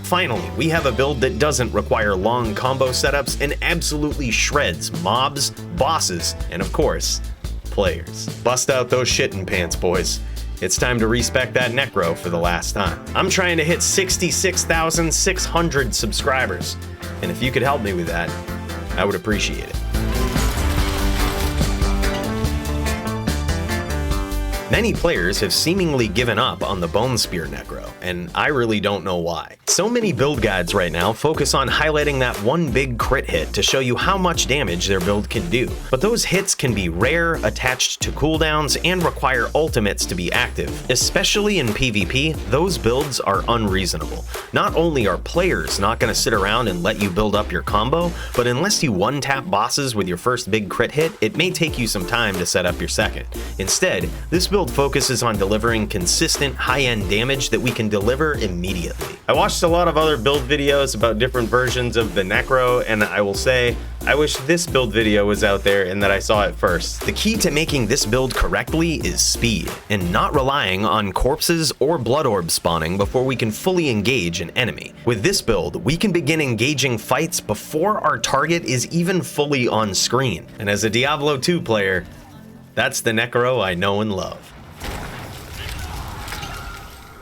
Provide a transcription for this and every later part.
Finally, we have a build that doesn't require long combo setups and absolutely shreds mobs, bosses, and of course, players. Bust out those shitting pants, boys. It's time to respec that Necro for the last time. I'm trying to hit 66,600 subscribers, and if you could help me with that, I would appreciate it. Many players have seemingly given up on the Bone Spear Necro, and I really don't know why. So many build guides right now focus on highlighting that one big crit hit to show you how much damage their build can do. But those hits can be rare, attached to cooldowns, and require ultimates to be active. Especially in PvP, those builds are unreasonable. Not only are players not going to sit around and let you build up your combo, but unless you one-tap bosses with your first big crit hit, it may take you some time to set up your second. Instead, this build focuses on delivering consistent high-end damage that we can deliver immediately. I watched a lot of other build videos about different versions of the Necro, and I will say, I wish this build video was out there and that I saw it first. The key to making this build correctly is speed, and not relying on corpses or blood orbs spawning before we can fully engage an enemy. With this build, we can begin engaging fights before our target is even fully on screen. And as a Diablo II player, that's the Necro I know and love.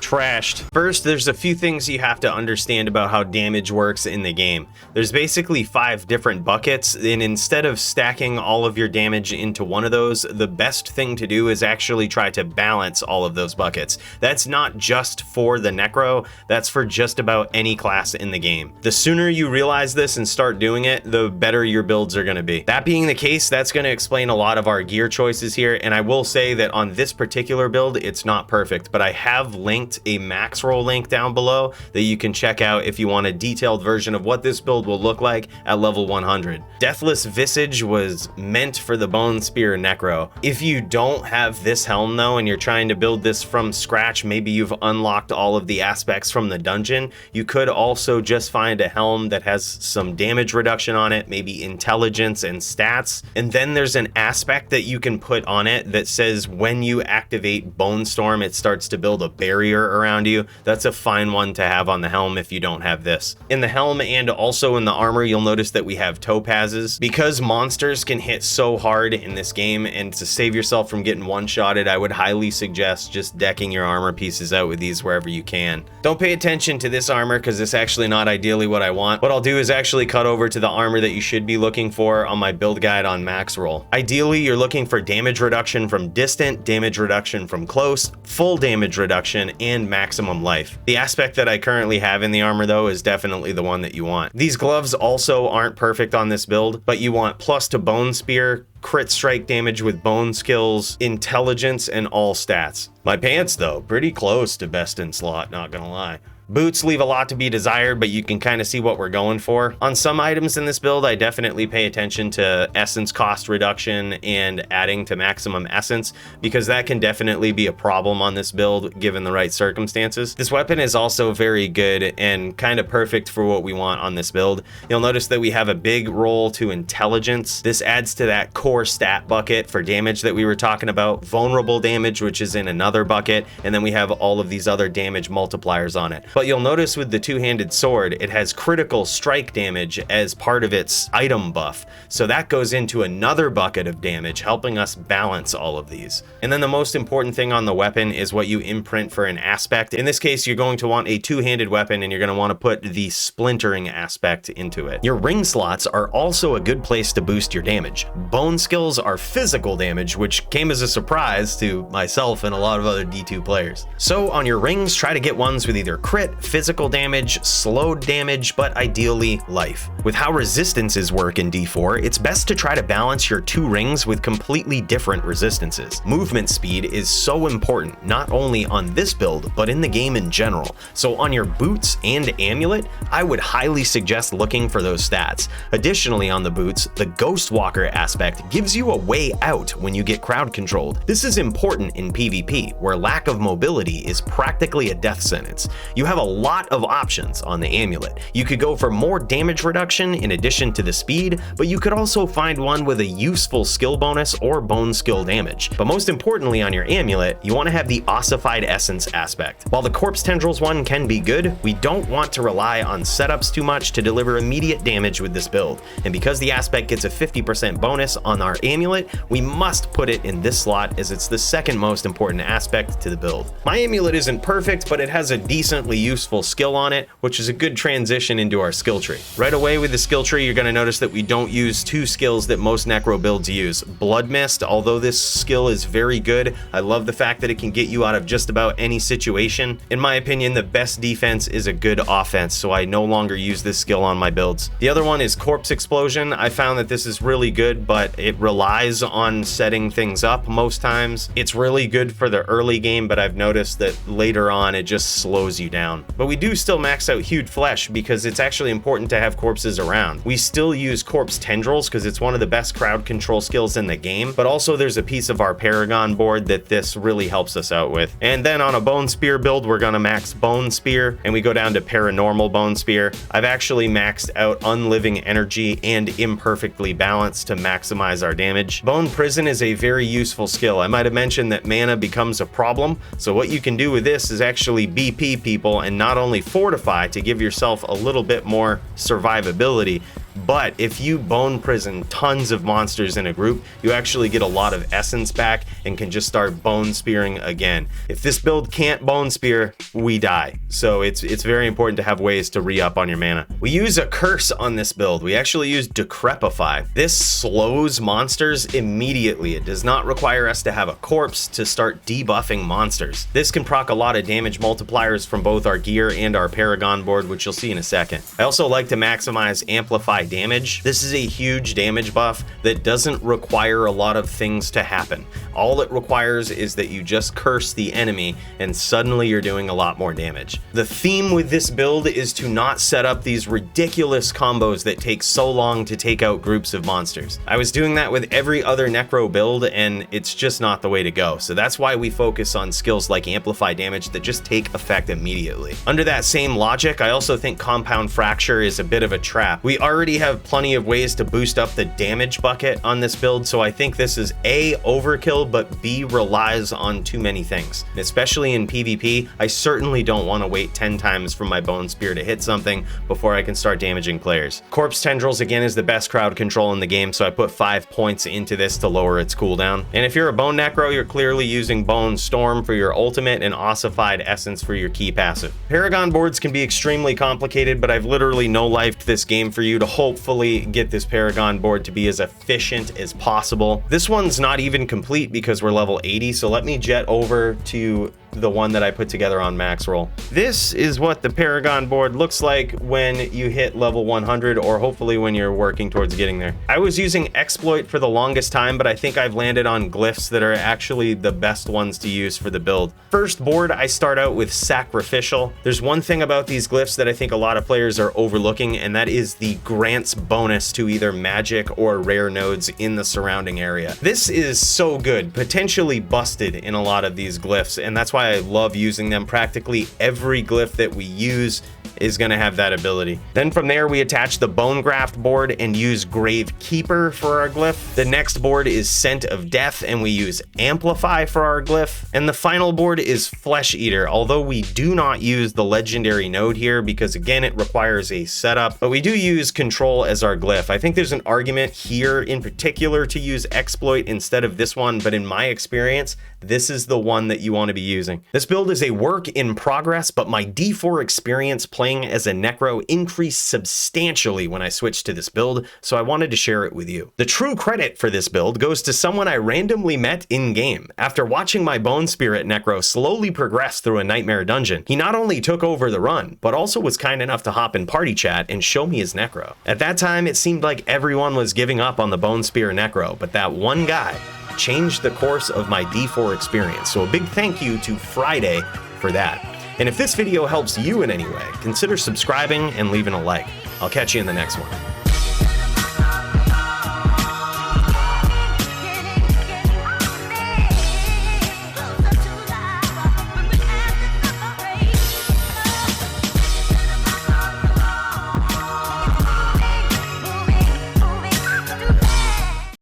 Trashed. First, there's a few things you have to understand about how damage works in the game. There's basically 5 different buckets, and instead of stacking all of your damage into one of those, the best thing to do is actually try to balance all of those buckets. That's not just for the Necro, that's for just about any class in the game. The sooner you realize this and start doing it, the better your builds are going to be. That being the case, that's going to explain a lot of our gear choices here, and I will say that on this particular build, it's not perfect, but I have linked a max roll link down below that you can check out if you want a detailed version of what this build will look like at level 100. Deathless Visage was meant for the Bone Spear Necro. If you don't have this helm though, and you're trying to build this from scratch, maybe you've unlocked all of the aspects from the dungeon, you could also just find a helm that has some damage reduction on it, maybe intelligence and stats, and then there's an aspect that you can put on it that says when you activate Bone Storm, it starts to build a barrier around you. That's a fine one to have on the helm if you don't have this. In the helm and also in the armor, you'll notice that we have topazes. Because monsters can hit so hard in this game, and to save yourself from getting one-shotted, I would highly suggest just decking your armor pieces out with these wherever you can. Don't pay attention to this armor because it's actually not ideally what I want. What I'll do is actually cut over to the armor that you should be looking for on my build guide on max roll. Ideally, you're looking for damage reduction from distant, damage reduction from close, full damage reduction, and maximum life. The aspect that I currently have in the armor though is definitely the one that you want. These gloves also aren't perfect on this build, but you want plus to bone spear, crit strike damage with bone skills, intelligence, and all stats. My pants though, pretty close to best in slot, not gonna lie. Boots leave a lot to be desired, but you can kind of see what we're going for. On some items in this build, I definitely pay attention to essence cost reduction and adding to maximum essence, because that can definitely be a problem on this build given the right circumstances. This weapon is also very good and kind of perfect for what we want on this build. You'll notice that we have a big roll to intelligence. This adds to that core stat bucket for damage that we were talking about, vulnerable damage, which is in another bucket, and then we have all of these other damage multipliers on it. But you'll notice with the two-handed sword, it has critical strike damage as part of its item buff. So that goes into another bucket of damage, helping us balance all of these. And then the most important thing on the weapon is what you imprint for an aspect. In this case, you're going to want a two-handed weapon, and you're going to want to put the splintering aspect into it. Your ring slots are also a good place to boost your damage. Bone skills are physical damage, which came as a surprise to myself and a lot of other D2 players. So on your rings, try to get ones with either crit, physical damage, slowed damage, but ideally life. With how resistances work in D4, it's best to try to balance your two rings with completely different resistances. Movement speed is so important, not only on this build, but in the game in general. So on your boots and amulet, I would highly suggest looking for those stats. Additionally, on the boots, the Ghost Walker aspect gives you a way out when you get crowd controlled. This is important in PvP, where lack of mobility is practically a death sentence. You have have a lot of options on the amulet. You could go for more damage reduction in addition to the speed, but you could also find one with a useful skill bonus or bone skill damage. But most importantly on your amulet, you want to have the ossified essence aspect. While the corpse tendrils one can be good, we don't want to rely on setups too much to deliver immediate damage with this build. And because the aspect gets a 50% bonus on our amulet, we must put it in this slot as it's the second most important aspect to the build. My amulet isn't perfect, but it has a decently useful skill on it, which is a good transition into our skill tree. Right away with the skill tree, you're going to notice that we don't use two skills that most necro builds use. Blood Mist, although this skill is very good, I love the fact that it can get you out of just about any situation. In my opinion, the best defense is a good offense, so I no longer use this skill on my builds. The other one is Corpse Explosion. I found that this is really good, but it relies on setting things up most times. It's really good for the early game, but I've noticed that later on it just slows you down. But we do still max out Hewed Flesh because it's actually important to have corpses around. We still use Corpse Tendrils because it's one of the best crowd control skills in the game, but also there's a piece of our Paragon board that this really helps us out with. And then on a Bone Spear build, we're gonna max Bone Spear, and we go down to Paranormal Bone Spear. I've actually maxed out Unliving Energy and Imperfectly Balanced to maximize our damage. Bone Prison is a very useful skill. I might have mentioned that mana becomes a problem, so what you can do with this is actually BP people and not only fortify to give yourself a little bit more survivability, but if you bone prison tons of monsters in a group, you actually get a lot of essence back and can just start bone spearing again. If this build can't bone spear, we die. So it's very important to have ways to re-up on your mana. We use a curse on this build. We actually use Decrepify. This slows monsters immediately. It does not require us to have a corpse to start debuffing monsters. This can proc a lot of damage multipliers from both our gear and our Paragon board, which you'll see in a second. I also like to maximize Amplify damage. This is a huge damage buff that doesn't require a lot of things to happen. All it requires is that you just curse the enemy and suddenly you're doing a lot more damage. The theme with this build is to not set up these ridiculous combos that take so long to take out groups of monsters. I was doing that with every other necro build and it's just not the way to go. So that's why we focus on skills like Amplify damage that just take effect immediately. Under that same logic, I also think Compound Fracture is a bit of a trap. We already have plenty of ways to boost up the damage bucket on this build, so I think this is A, overkill, but B, relies on too many things. Especially in PvP, I certainly don't want to wait 10 times for my Bone Spear to hit something before I can start damaging players. Corpse Tendrils again is the best crowd control in the game, so I put 5 points into this to lower its cooldown. And if you're a Bone Necro, you're clearly using Bone Storm for your ultimate and Ossified Essence for your key passive. Paragon boards can be extremely complicated, but I've literally no-lifed this game for you to hopefully get this Paragon board to be as efficient as possible. This one's not even complete because we're level 80, so let me jet over to the one that I put together on max roll. This is what the Paragon board looks like when you hit level 100, or hopefully when you're working towards getting there. I was using Exploit for the longest time, but I think I've landed on glyphs that are actually the best ones to use for the build. First board, I start out with Sacrificial. There's one thing about these glyphs that I think a lot of players are overlooking, and that is the grants bonus to either magic or rare nodes in the surrounding area. This is so good, potentially busted in a lot of these glyphs, and that's why I love using them. Practically every glyph that we use is going to have that ability. Then from there, we attach the Bone Graft board and use Grave Keeper for our glyph. The next board is Scent of Death, and we use Amplify for our glyph. And the final board is Flesh Eater, although we do not use the legendary node here because again, it requires a setup, but we do use Control as our glyph. I think there's an argument here in particular to use Exploit instead of this one, but in my experience, this is the one that you want to be using. This build is a work in progress, but my D4 experience playing as a Necro increased substantially when I switched to this build, so I wanted to share it with you. The true credit for this build goes to someone I randomly met in-game. After watching my Bone Spirit Necro slowly progress through a nightmare dungeon, he not only took over the run, but also was kind enough to hop in party chat and show me his Necro. At that time, it seemed like everyone was giving up on the Bone Spear Necro, but that one guy changed the course of my D4 experience. So a big thank you to Friday for that. And if this video helps you in any way, consider subscribing and leaving a like. I'll catch you in the next one.